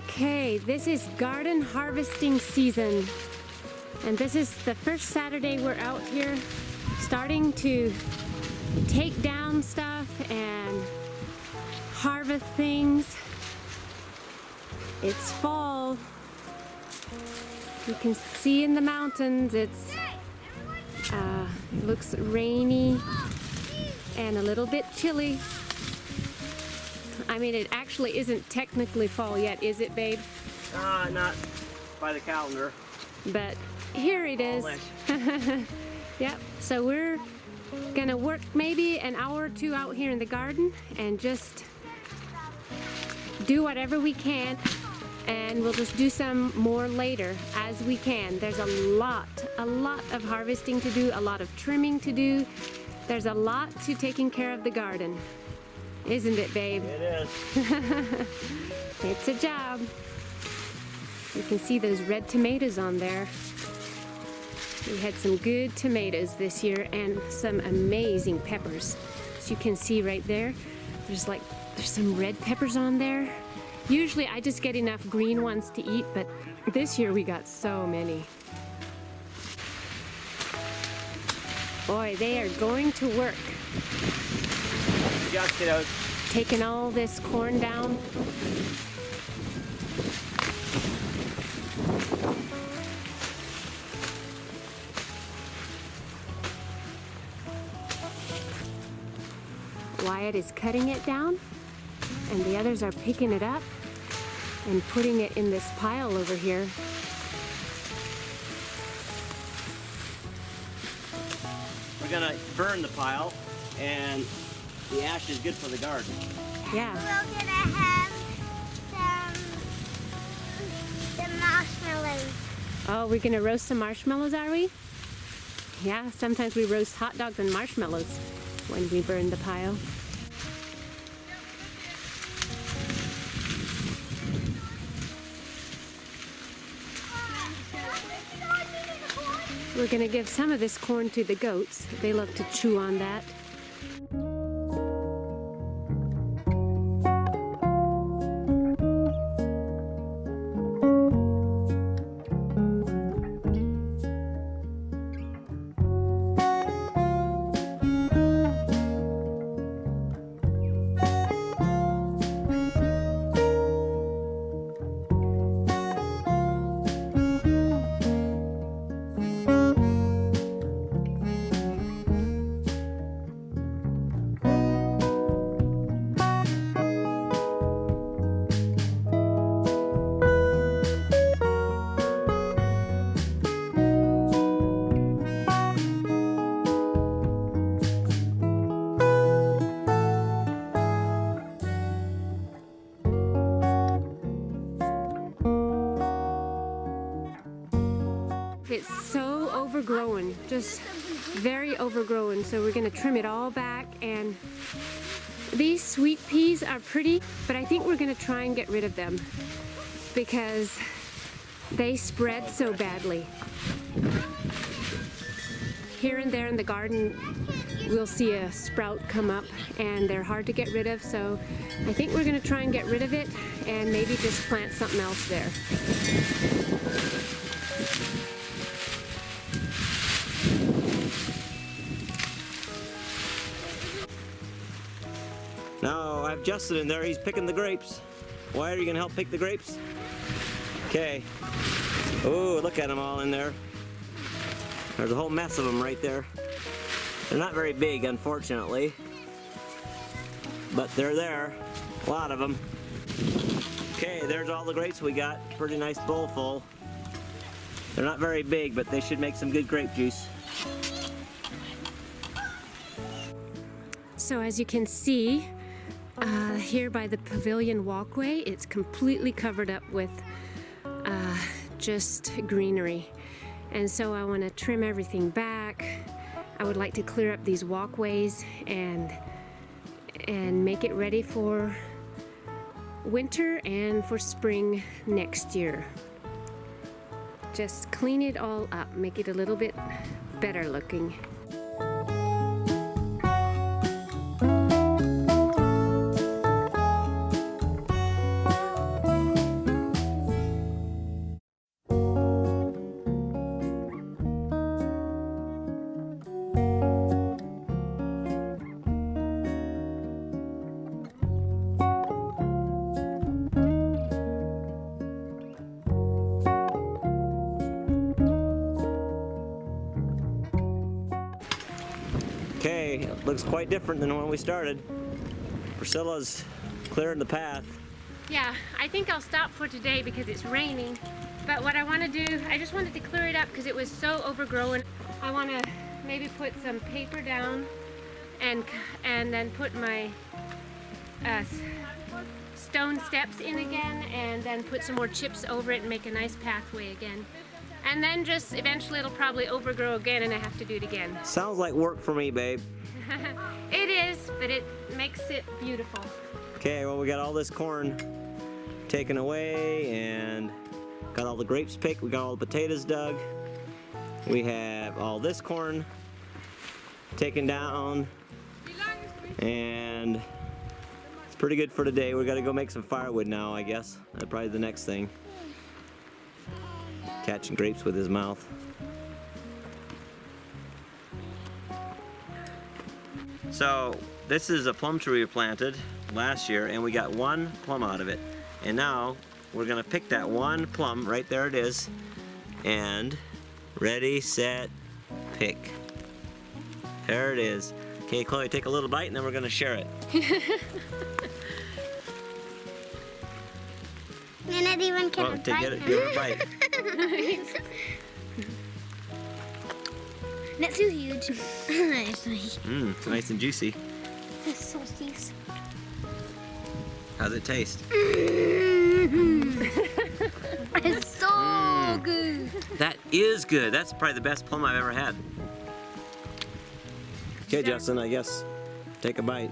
Okay, this is garden harvesting season, and this is the first Saturday we're out here starting to take down stuff and harvest things. It's fall. You can see in the mountains it looks rainy and a little bit chilly. I mean, it actually isn't technically fall yet, is it, babe? Not by the calendar. But here it is. Yep, so we're gonna work maybe an hour or two out here in the garden and just do whatever we can, and we'll just do some more later as we can. There's a lot of harvesting to do, a lot of trimming to do. There's a lot to taking care of the garden. Isn't it, babe? It is. It's a job. You can see those red tomatoes on there. We had some good tomatoes this year and some amazing peppers. As you can see right there, there's some red peppers on there. Usually I just get enough green ones to eat, but this year we got so many. Boy, they are going to work. Just, kiddos. Taking all this corn down. Wyatt is cutting it down, and the others are picking it up and putting it in this pile over here. We're gonna burn the pile, and the ash is good for the garden. Yeah. We're gonna have some marshmallows. Oh, we're gonna roast some marshmallows, are we? Yeah, sometimes we roast hot dogs and marshmallows when we burn the pile. We're gonna give some of this corn to the goats. They love to chew on that. It's so overgrown, just very overgrown, so we're gonna trim it all back. And these sweet peas are pretty, but I think we're gonna try and get rid of them because they spread so badly. Here and there in the garden we'll see a sprout come up, and they're hard to get rid of, so I think we're gonna try and get rid of it and maybe just plant something else there. Now, I have Justin in there. He's picking the grapes. Wyatt, are you going to help pick the grapes? Okay. Oh, look at them all in there. There's a whole mess of them right there. They're not very big, unfortunately. But they're there. A lot of them. Okay, there's all the grapes we got. Pretty nice bowl full. They're not very big, but they should make some good grape juice. So as you can see, here by the pavilion walkway, it's completely covered up with just greenery. And so I want to trim everything back. I would like to clear up these walkways and make it ready for winter and for spring next year. Just clean it all up, make it a little bit better looking. looks quite different than when we started. Priscilla's clearing the path. Yeah, I think I'll stop for today because it's raining. But what I want to do, I just wanted to clear it up because it was so overgrown. I want to maybe put some paper down and then put my stone steps in again, and then put some more chips over it and make a nice pathway again. And then just eventually it'll probably overgrow again and I have to do it again. Sounds like work for me, babe. It is, but it makes it beautiful. Okay, well, we got all this corn taken away and got all the grapes picked. We got all the potatoes dug. We have all this corn taken down, and it's pretty good for today. We got to go make some firewood now, I guess. That's probably the next thing. Catching grapes with his mouth. So this is a plum tree we planted last year, and we got one plum out of it. And now we're gonna pick that one plum, right there it is, and ready, set, pick. There it is. Okay, Chloe, take a little bite and then we're gonna share it. And not even can Oh, give it a bite. Not too huge. It's nice and juicy. It's so juicy. How's it taste? It's so good. That is good. That's probably the best plum I've ever had. Okay, Justin, I guess take a bite.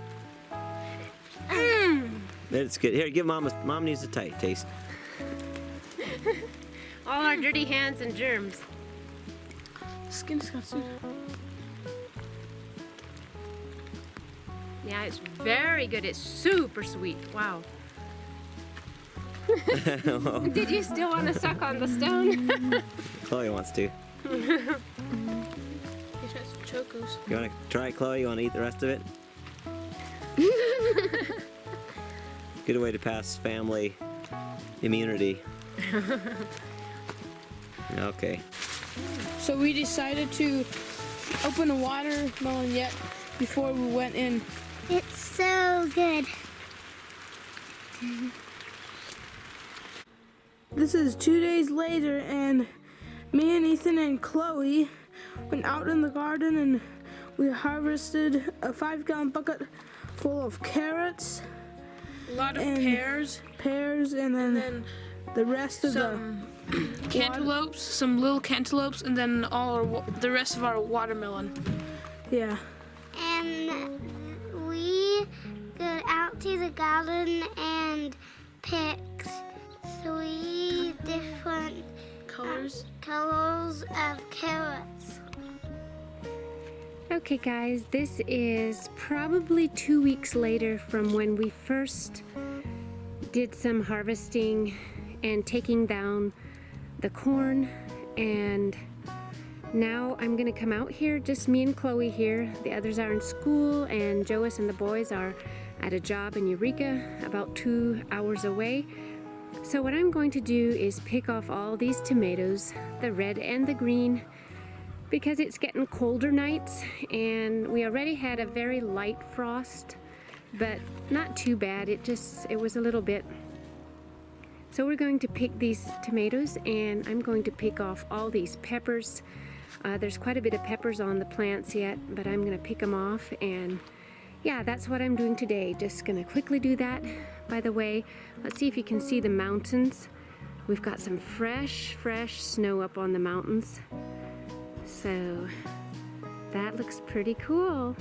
It's good. Here, give Mom. Mom needs a taste. All our dirty hands and germs. Skin disgusting. Yeah, it's very good. It's super sweet. Wow. Did you still want to suck on the stone? Chloe wants to. You try some chocos. You want to try it, Chloe? You want to eat the rest of it? Good way to pass family immunity. Okay. So we decided to open a watermelon yet before we went in. It's so good. This is 2 days later, and me and Ethan and Chloe went out in the garden and we harvested a 5-gallon bucket full of carrots. A lot of and pears, and then the rest of some cantaloupes, some little cantaloupes, and then the rest of our watermelon. yeah. And we go out to the garden and picked 3 different Colors. colors of carrots. Okay guys, this is probably 2 weeks later from when we first did some harvesting and taking down the corn, and now I'm gonna come out here, just me and Chloe here. The others are in school, and Joas and the boys are at a job in Eureka, about 2 hours away. So what I'm going to do is pick off all these tomatoes, the red and the green, because it's getting colder nights, and we already had a very light frost, but not too bad. It was a little bit. So we're going to pick these tomatoes, and I'm going to pick off all these peppers. There's quite a bit of peppers on the plants yet, but I'm gonna pick them off, and yeah, that's what I'm doing today. Just gonna quickly do that. By the way, let's see if you can see the mountains. We've got some fresh snow up on the mountains. So that looks pretty cool.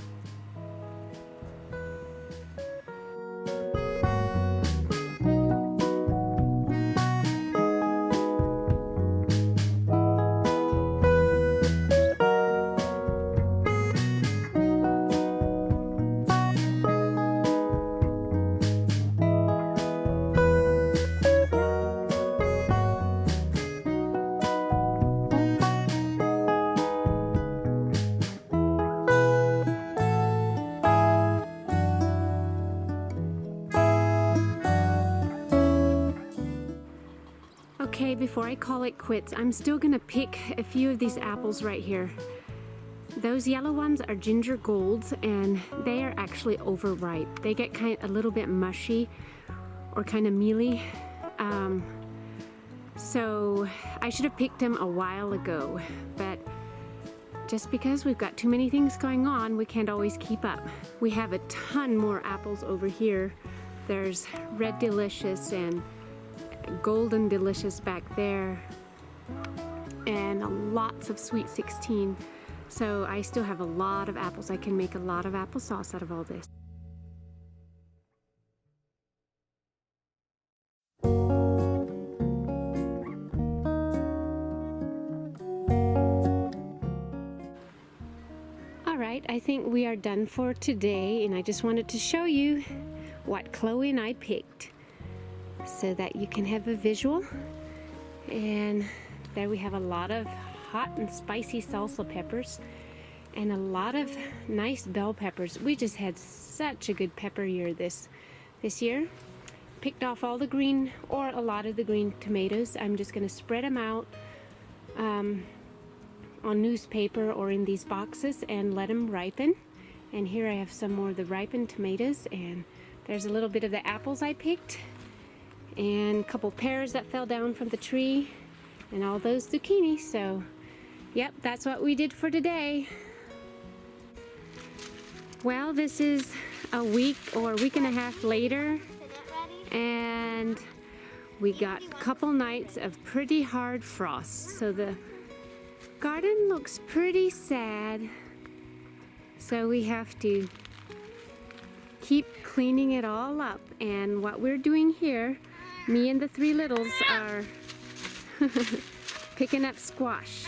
Okay, before I call it quits, I'm still gonna pick a few of these apples right here. Those yellow ones are ginger golds, and they are actually overripe. They get a little bit mushy or kind of mealy. So I should have picked them a while ago, but just because we've got too many things going on, we can't always keep up. We have a ton more apples over here. There's Red Delicious and Golden Delicious back there, and lots of Sweet 16. So I still have a lot of apples. I can make a lot of applesauce out of all this. Alright, I think we are done for today, and I just wanted to show you what Chloe and I picked so that you can have a visual. And there we have a lot of hot and spicy salsa peppers and a lot of nice bell peppers. We just had such a good pepper year this year. Picked off all the green, or a lot of the green tomatoes. I'm just going to spread them out on newspaper or in these boxes and let them ripen. And here I have some more of the ripened tomatoes, and there's a little bit of the apples I picked, and a couple pears that fell down from the tree, and all those zucchini. So yep, that's what we did for today. Well, this is a week or a week and a half later, and we got a couple nights of pretty hard frost, so the garden looks pretty sad. So we have to keep cleaning it all up. And what we're doing here, me and the three littles are picking up squash,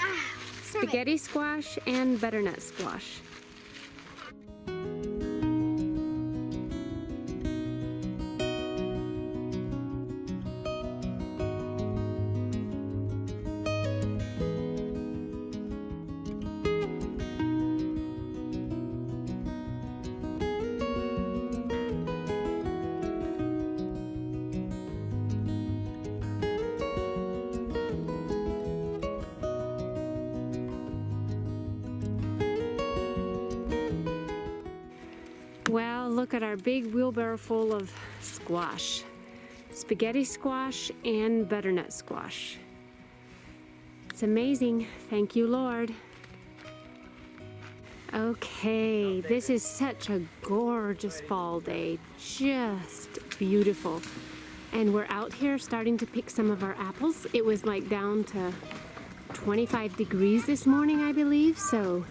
spaghetti squash and butternut squash. Well, look at our big wheelbarrow full of squash. Spaghetti squash and butternut squash. It's amazing. Thank you, Lord. Okay, this is such a gorgeous fall day. Just beautiful. And we're out here starting to pick some of our apples. It was like down to 25 degrees this morning, I believe, so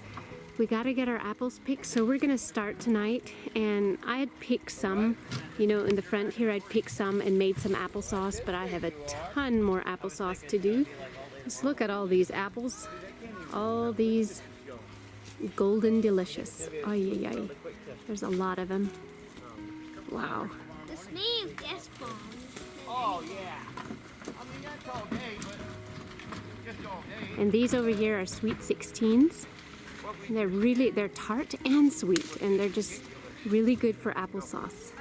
we got to get our apples picked. So we're gonna start tonight, and I had picked some, you know, in the front here. I'd picked some and made some applesauce, but I have a ton more applesauce to do. Just look at all these apples, all these Golden Delicious. Ay, ay, ay. There's a lot of them. Wow. The snail just spawned. Oh, yeah. I mean, that's all day, but just all day. And these over here are Sweet 16s. And they're tart and sweet, and they're just really good for applesauce.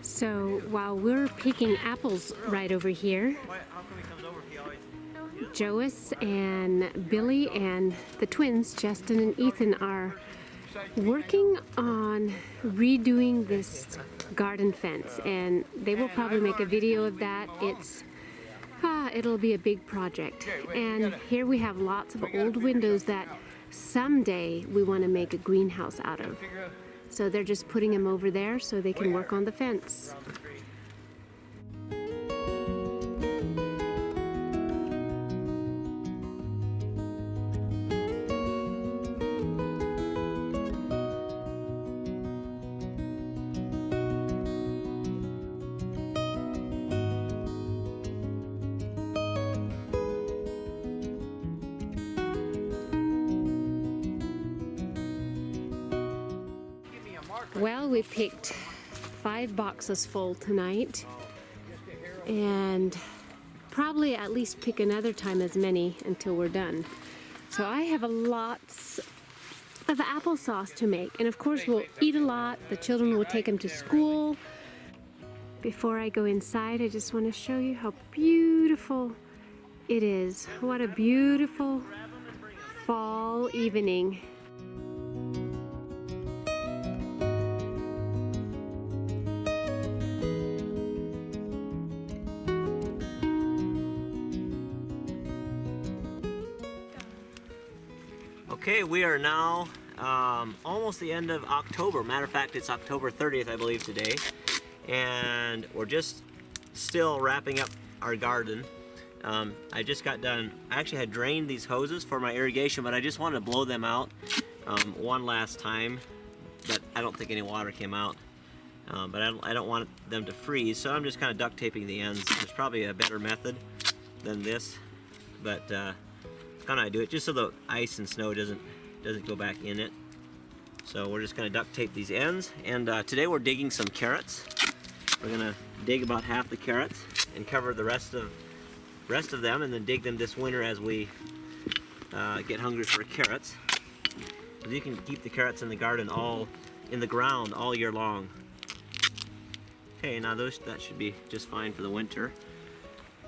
So while we're picking apples right over here, Joas and Billy and the twins, Justin and Ethan, are working on redoing this garden fence, and they will probably make a video of that. It'll be a big project. And here we have lots of old windows that someday we want to make a greenhouse out of. So they're just putting them over there so they can work on the fence. Well, we picked 5 boxes full tonight, and probably at least pick another time as many until we're done. So I have a lot of applesauce to make, and of course we'll eat a lot. The children will take them to school. Before I go inside, I just want to show you how beautiful it is. What a beautiful fall evening. Okay, we are now almost the end of October. Matter of fact, it's October 30th, I believe, today. And we're just still wrapping up our garden. I just got done, I actually had drained these hoses for my irrigation, but I just wanted to blow them out one last time. But I don't think any water came out. But I don't want them to freeze, so I'm just kind of duct taping the ends. There's probably a better method than this, but kind of do it just so the ice and snow doesn't go back in it. So we're just going to duct tape these ends, and today we're digging some carrots. We're going to dig about half the carrots and cover the rest of them, and then dig them this winter as we get hungry for carrots. So you can keep the carrots in the garden in the ground all year long. Okay, now that should be just fine for the winter.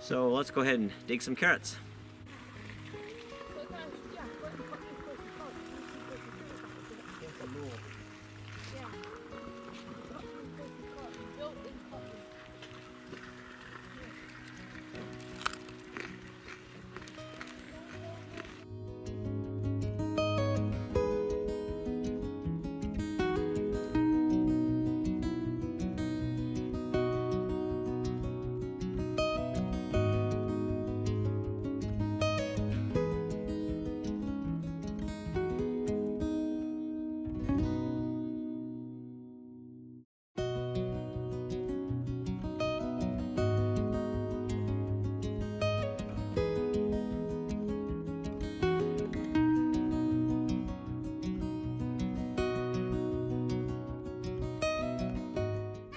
So let's go ahead and dig some carrots.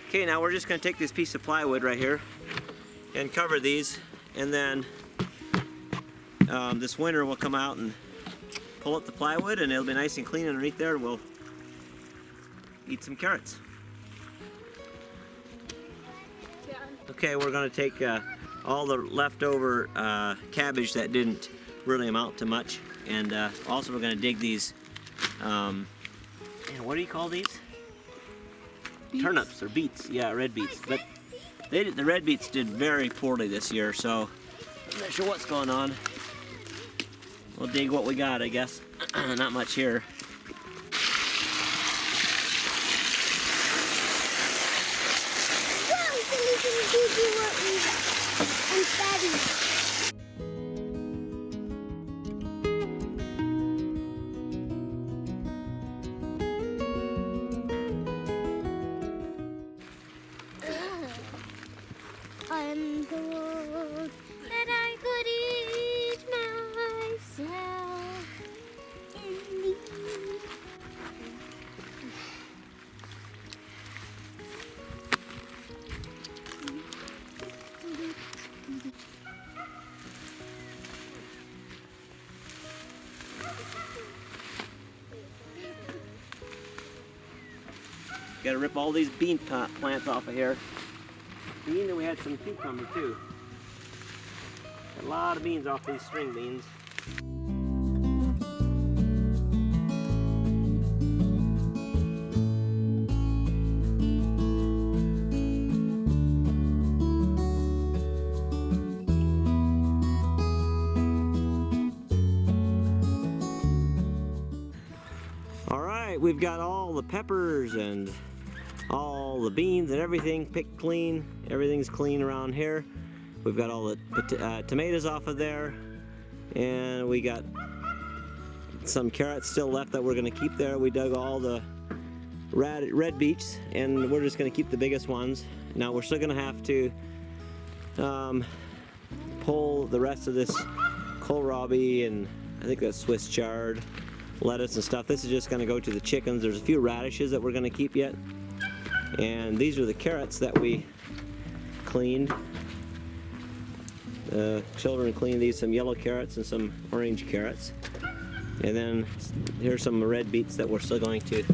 Okay, now we're just going to take this piece of plywood right here and cover these, and then this winter we'll come out and pull up the plywood, and it'll be nice and clean underneath there, and we'll eat some carrots. Okay, we're going to take all the leftover cabbage that didn't really amount to much, and also we're going to dig these, what do you call these? Beets. Turnips or beets, yeah, red beets. But the red beets did very poorly this year, so I'm not sure what's going on. We'll dig what we got, I guess. Not much here. I'm told that I could eat myself in the... Gotta rip all these bean plants off of here. Bean, and we had some cucumber too. Got a lot of beans off these string beans. All right, we've got all the peppers and all the beans and everything picked clean. Everything's clean around here. We've got all the tomatoes off of there, and we got some carrots still left that we're going to keep there. We dug all the red beets, and we're just going to keep the biggest ones. Now we're still going to have to pull the rest of this kohlrabi, and I think that's Swiss chard, lettuce and stuff. This is just going to go to the chickens. There's a few radishes that we're going to keep yet. And these are the carrots that we cleaned. Children cleaned these, some yellow carrots and some orange carrots. And then here's some red beets that we're still going to keep.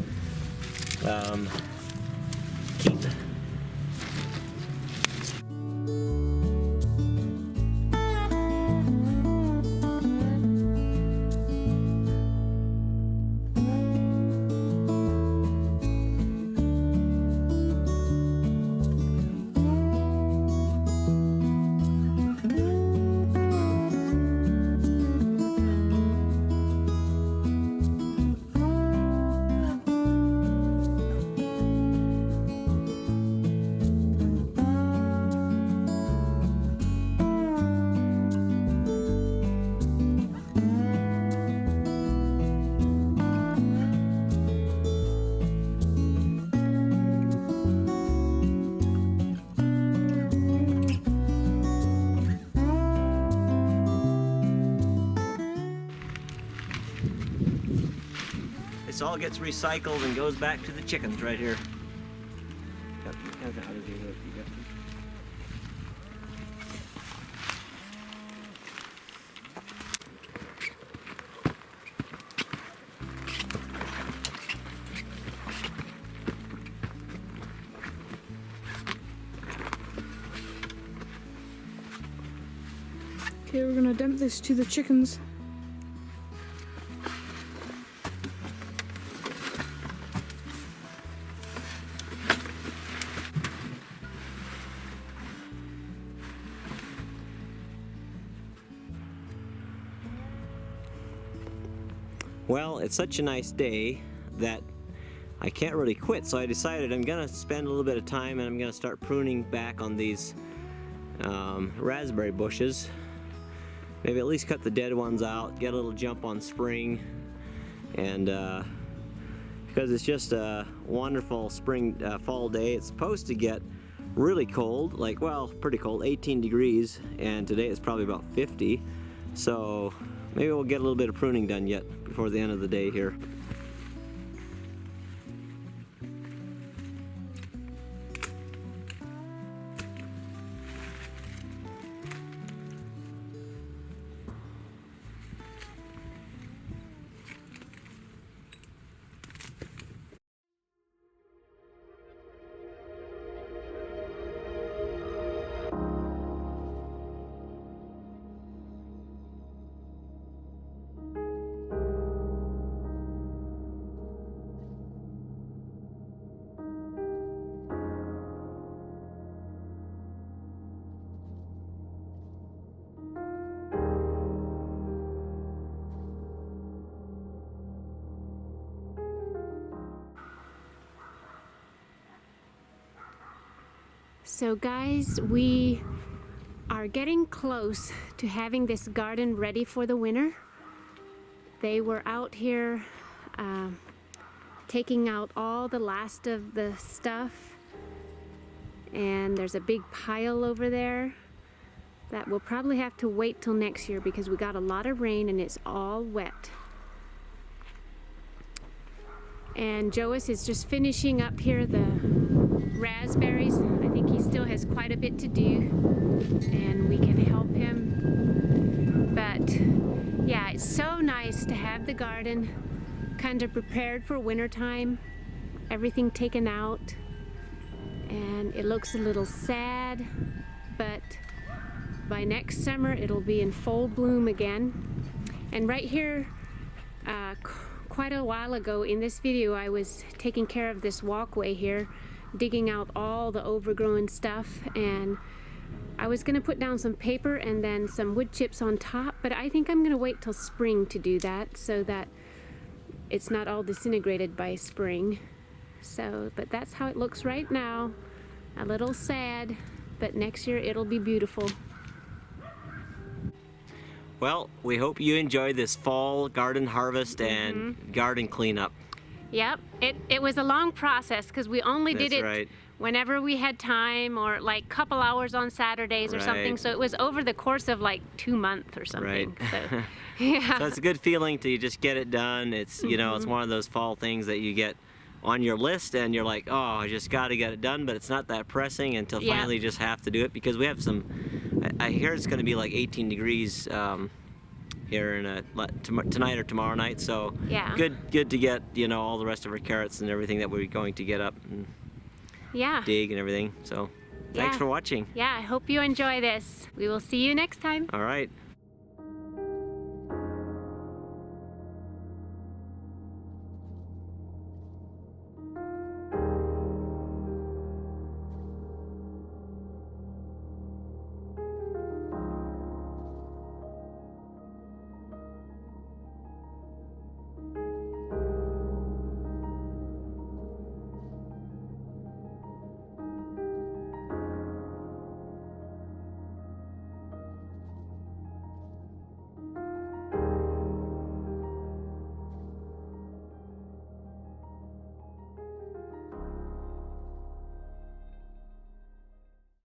This all gets recycled and goes back to the chickens right here. Okay, we're gonna dump this to the chickens. Well, it's such a nice day that I can't really quit, so I decided I'm gonna spend a little bit of time and I'm gonna start pruning back on these raspberry bushes. Maybe at least cut the dead ones out, get a little jump on spring, and because it's just a wonderful spring fall day. It's supposed to get really cold, like, well, pretty cold, 18 degrees, and today it's probably about 50, so maybe we'll get a little bit of pruning done yet before the end of the day here. So guys, we are getting close to having this garden ready for the winter. They were out here taking out all the last of the stuff, and there's a big pile over there that we'll probably have to wait till next year because we got a lot of rain and it's all wet. And Joas is just finishing up here the raspberries. I think he still has quite a bit to do and we can help him. But yeah, it's so nice to have the garden kind of prepared for wintertime. Everything taken out, and it looks a little sad, but by next summer it'll be in full bloom again. And right here, quite a while ago in this video, I was taking care of this walkway here, digging out all the overgrown stuff, and I was gonna put down some paper and then some wood chips on top, but I think I'm gonna wait till spring to do that so that it's not all disintegrated by spring. So, but that's how it looks right now. A little sad, but next year it'll be beautiful. Well, we hope you enjoyed this fall garden harvest and garden cleanup. Yep, it was a long process because we only did That's it right. whenever we had time, or like couple hours on Saturdays or something. Right. So it was over the course of like 2 months or something. Right. So, yeah. So it's a good feeling to just get it done. It's, you know, it's one of those fall things that you get on your list and you're like, oh, I just got to get it done, but it's not that pressing until Yeah. finally you just have to do it, because we have some, I hear it's going to be like 18 degrees here in tonight or tomorrow night, so Yeah. good to get, you know, all the rest of our carrots and everything that we're going to get up and Yeah. dig and everything. So thanks Yeah. for watching. Yeah, I hope you enjoy this. We will see you next time. All right.